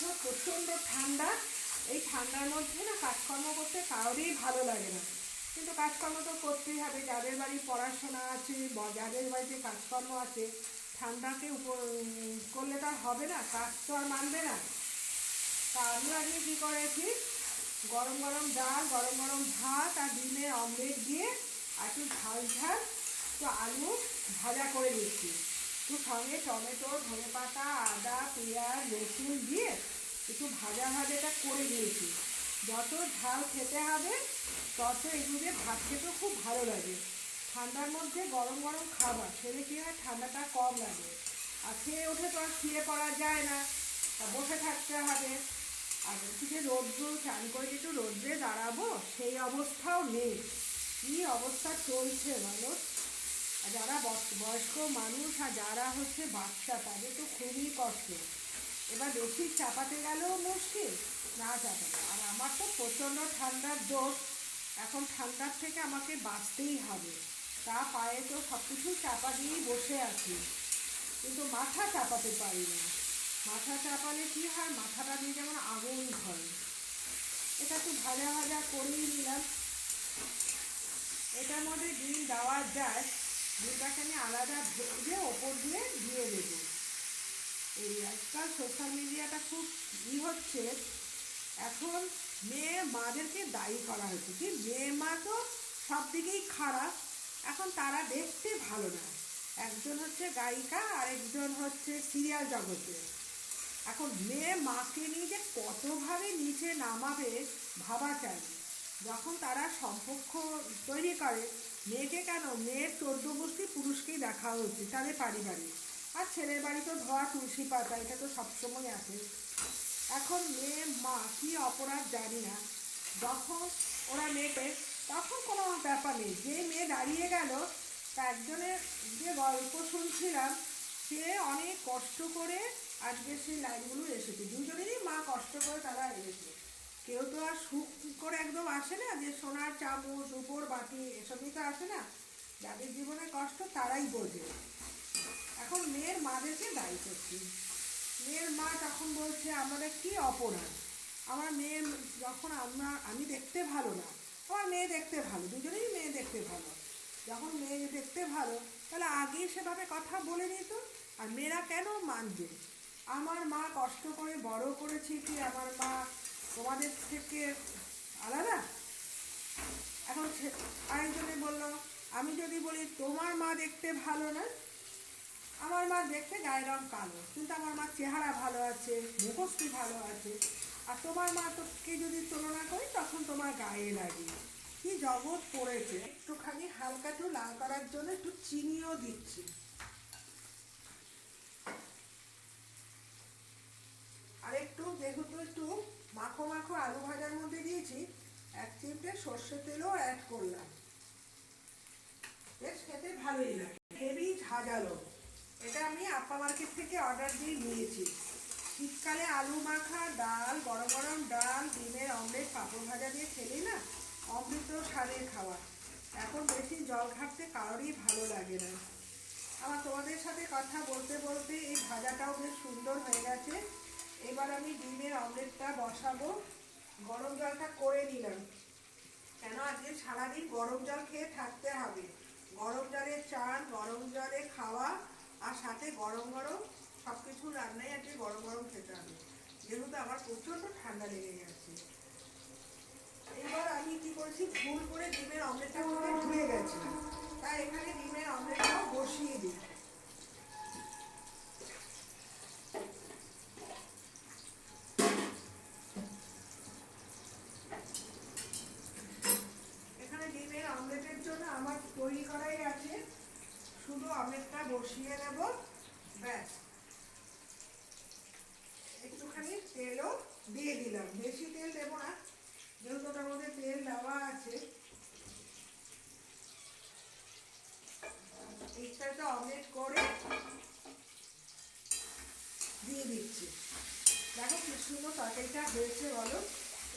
দেখো প্রচণ্ড ঠান্ডা। এই ঠান্ডার মধ্যে না কাজকর্ম করতে কারোরই ভালো লাগে না, কিন্তু কাজকর্ম তো করতেই হবে। যাদের বাড়ি পড়াশোনা আছে বা যাদের বাড়িতে কাজকর্ম আছে, ঠান্ডাকে করলে তো আর হবে না, কাজ তো আর মানবে না। তা আমি আজকে কী করেছি, গরম গরম ডাল, গরম গরম ভাত আর ডিমের অমলেট দিয়ে আর একটু ঝাল ঝাল একটু আলু ভাজা করে দিচ্ছি। একটু সঙ্গে টমেটো, ধনেপাতা, আদা, পেঁয়াজ, রসুন দিয়ে একটু ভাজা ভাজাটা করে দিয়েছি। যত ঝাল খেতে হবে তত এগুলো দিয়ে ভাত খেতেও খুব ভালো লাগে। ঠান্ডার মধ্যে গরম গরম খাবার খেলে কী হয়, ঠান্ডাটা কম লাগে। আর খেয়ে উঠে তো আর শুয়ে পড়া যায় না, তা বসে থাকতে হবে। আর বলছি যে রোদ্দুর চান করে একটু রোদ্রে দাঁড়াবো, সেই অবস্থাও নেই। কী অবস্থা চলছে বলো। আর যারা বয়স্ক মানুষ আর যারা হচ্ছে বাচ্চা, তাদের তো খুবই কষ্ট। এবার বেশি চাপাতে গেলেও মুশকিল, না চাপাতে। আর আমার তো প্রচণ্ড ঠান্ডার দোষ, এখন ঠান্ডার থেকে আমাকে বাঁচতেই হবে। তা পায়ে তো সব কিছু চাপা দিয়েই বসে আছি, কিন্তু মাথা চাপাতে পারি না। মাথা চাপালে কী হয়, মাথাটা দিয়ে যেমন আগুন ধরে। এটা একটু ভাজা ভাজা করেই নিলাম। এটার মধ্যে ডিম দেওয়া যায়, ডিমটাকে আমি আলাদা ভেজে ওপর দিয়ে দিয়ে দেবো। এই আজকাল সোশ্যাল মিডিয়াটা খুব হচ্ছে, এখন মেয়ে মাদেরকে দায়ী করা হচ্ছে। কি মেয়ে মা তো সব দিকেই খারাপ, এখন তারা দেখতে ভালো না। একজন হচ্ছে গায়িকা আর একজন হচ্ছে সিরিয়াল জগতে। এখন মেয়ে মাকে নিয়ে যে কতভাবে নিচে নামাবে ভাবা চাই। যখন তারা সম্পর্ক তৈরি করে, মেয়েকে কেন, মেয়ের 14 গোষ্ঠী পুরুষকেই দেখা উচিত, তাদের পারিবারিক। আর ছেলের বাড়ি তো ধোয়া তুলসী পাতা, এটা তো সবসময় আছে। এখন মেয়ে মা কী অপরাধ জানি না, যখন ওরা মেয়েকে, তখন কোনো ব্যাপার নেই। যে মেয়ে দাঁড়িয়ে গেল, তা একজনের যে গল্প শুনছিলাম, সে অনেক কষ্ট করে আজকে সেই লাইনগুলো এসেছে। দুজনেরই মা কষ্ট করে তারা এসেছে। কেউ তো আর সুখ করে একদম আসে না, যে সোনার চামচ, উপর বাটি, এসবই তো আসে না। যাদের জীবনে কষ্ট তারাই বোঝে। এখন মেয়ের মাদেরকে দায়ী করছি। মেয়ের মা তখন বলছে আমাদের কি অপরাধ। আমার মেয়ে যখন আমি দেখতে ভালো না, আমার মেয়ে দেখতে ভালো, দুজনেই মেয়ে দেখতে ভালো। যখন মেয়ে দেখতে ভালো, তাহলে আগেই সেভাবে কথা বলে নিত। আর মেয়েরা কেন মানবে? আমার মা কষ্ট করে বড় করেছি, কি আমার মা তোমাদের থেকে আলাদা? এখন আরেকজনে বললো, আমি যদি বলি তোমার মা দেখতে ভালো না, আমার মা দেখতে গায়ের রং কালো, কিন্তু আমার মার চেহারা ভালো আছে, মুখোশটি ভালো আছে। আর তোমার মা তোকে যদি তুলনা করি, তখন তোমার গায়ে লাগে। কি জগৎ পড়েছে। একটুখানি হালকা একটু লাল করার জন্য একটু চিনিও দিচ্ছি। আর একটু যেহেতু একটু মাখো মাখো আলু ভাজার মধ্যে দিয়েছি, 1 চিমটে সর্ষের তেলও অ্যাড করলাম। বেশ খেতে ভালোই লাগে, হেভি ঝাঁঝালো। এটা আমি আপা মার্কেট থেকে অর্ডার দিয়ে নিয়েছি। শীতকালে আলু মাখা ডাল, গরম গরম ডাল, ডিমের অমলেট, পাঁপড় ভাজা দিয়ে খেলেই না অমৃত স্বাদের খাওয়া। এখন বেশি জল ঘাটতে কারোরই ভালো লাগে না। আমার তোমাদের সাথে কথা বলতে বলতে এই ভাজাটাও বেশ সুন্দর হয়ে গেছে। এবার আমি ডিমের অমলেটটা বসাবো। গরম জলটা করে নিলাম, কেন আজকে সারাদিন গরম জল খেয়ে থাকতে হবে। গরম জলে চান, গরম জলে খাওয়া, আর সাথে গরম গরম সব কিছু রান্নাই আজকে গরম গরম খেতে হবে, যেহেতু আমার প্রচণ্ড ঠান্ডা লেগে গেছে। এবার আমি কি করছি, ভুল করে ডিমের অমলেটটা ধুয়ে গেছি, তাই এখানে ডিমের অমলেটটাও বসিয়ে দিই। এখানে ডিমের অমলেটের জন্য আমার তৈরি করাই আছে, শুধু অমলেটটা বসিয়ে নেব, ব্যাস। একটুখানি তেলও দিয়ে দিলাম, বেশি তেল দেবো না, যেহেতু ওটার মধ্যে তেল দেওয়া আছে। একটা অমলেট করে দিয়ে দিচ্ছি। দেখো কি সুন্দর তরকারিটা হয়েছে বলো।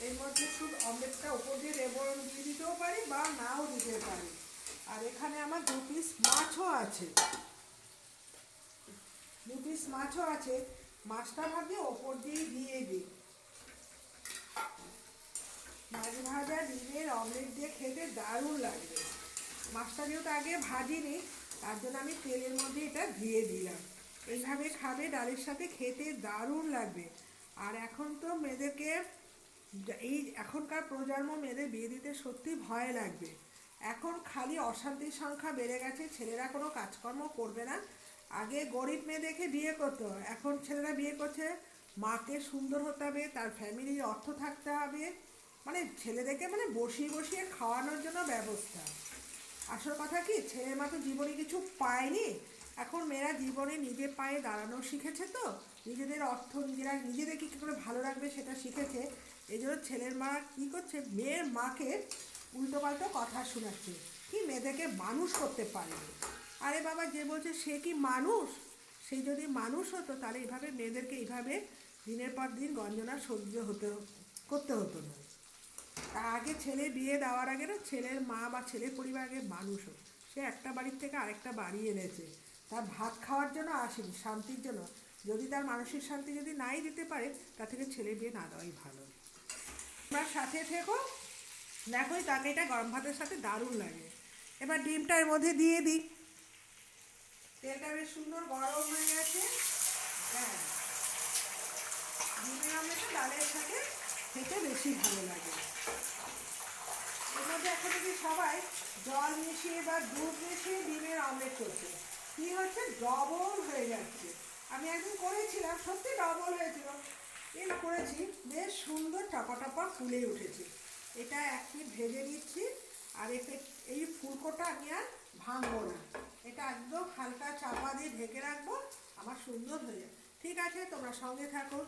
এর মধ্যে শুধু অমলেটটা উপর দিয়ে লেবুন দিয়ে দিতেও পারি বা নাও দিতে পারি। আর এখানে আমার 2 পিস মাছও আছে, 2 পিস মাছও আছে। মাছটা ভাজে ওপর দিয়ে দিয়ে দিই। মাছ ভাজা ডিমের অমলেট দিয়ে খেতে দারুণ লাগবে। মাছটা যেহেতু আগে ভাজিনি, তার জন্য আমি তেলের মধ্যে এটা দিয়ে দিলাম। এইভাবে খাবে ডালের সাথে, খেতে দারুণ লাগবে। আর এখন তো মেয়েদেরকে, এই এখনকার প্রজন্ম মেয়েদের বিয়ে দিতে সত্যি ভয় লাগবে। এখন খালি অশান্তির সংখ্যা বেড়ে গেছে, ছেলেরা কোনো কাজকর্ম করবে না। আগে গরিব মেয়ে দেখে বিয়ে করতো, এখন ছেলেরা বিয়ে করছে মাকে সুন্দর হতে হবে, তার ফ্যামিলির অর্থ থাকতে হবে, মানে ছেলেদেরকে মানে বসিয়ে বসিয়ে খাওয়ানোর জন্য ব্যবস্থা। আসল কথা কি, ছেলের মা তো জীবনে কিছু পায়নি। এখন মেয়েরা জীবনে নিজে পায়ে দাঁড়ানো শিখেছে, তো নিজেদের অর্থ নিজেরা নিজেদের কী করে ভালো রাখবে সেটা শিখেছে। এই জন্য ছেলের মা কী করছে, মেয়ের মাকে উল্টোপাল্টো কথা শোনাচ্ছে, কি মেয়েদেরকে মানুষ করতে পারেনি। আরে বাবা, যে বলছে সে কি মানুষ? সেই যদি মানুষ হতো তাহলে এইভাবে মেয়েদেরকে এইভাবে দিনের পর দিন গঞ্জনা সহ্য করতে হতো না। তার আগে ছেলে বিয়ে দেওয়ার আগে না, ছেলের মা বা ছেলের পরিবার আগে মানুষ হোক। সে একটা বাড়ির থেকে আরেকটা বাড়ি এনেছে, তার ভাত খাওয়ার জন্য আসেনি, শান্তির জন্য। যদি তার মানসিক শান্তি যদি নাই দিতে পারে, তার থেকে ছেলে বিয়ে না দেওয়াই ভালো। আমার সাথে থেকো, দেখোই তাকে এটা গরম ভাতের সাথে দারুণ লাগে। এবার ডিমটা এর মধ্যে দিয়ে দিই। তেলটা বেশ সুন্দর গরম হয়ে গেছে। হ্যাঁ, ডিমের অমলেটটা ডালের সাথে খেতে বেশি ভালো লাগে। এর মধ্যে এখন যদি সবাই জল মিশিয়ে বা দুধ মিশিয়ে ডিমের অমলেট করছে, কী হচ্ছে, ডবল হয়ে যাচ্ছে। আমি একদিন করেছিলাম, সত্যি ডবল হয়েছিল। এই করেছি, বেশ সুন্দর টপা টপা ফুলে উঠেছে। এটা একটি ভেজে নিচ্ছি। আর এই ফুলকোটা আমি আর ভাঙবো না, এটা একদম হালকা চাপা দিয়ে ঢেকে রাখবো, আমার সুন্দর হয়ে যাবে। ঠিক আছে, তোমরা সঙ্গে থাকো।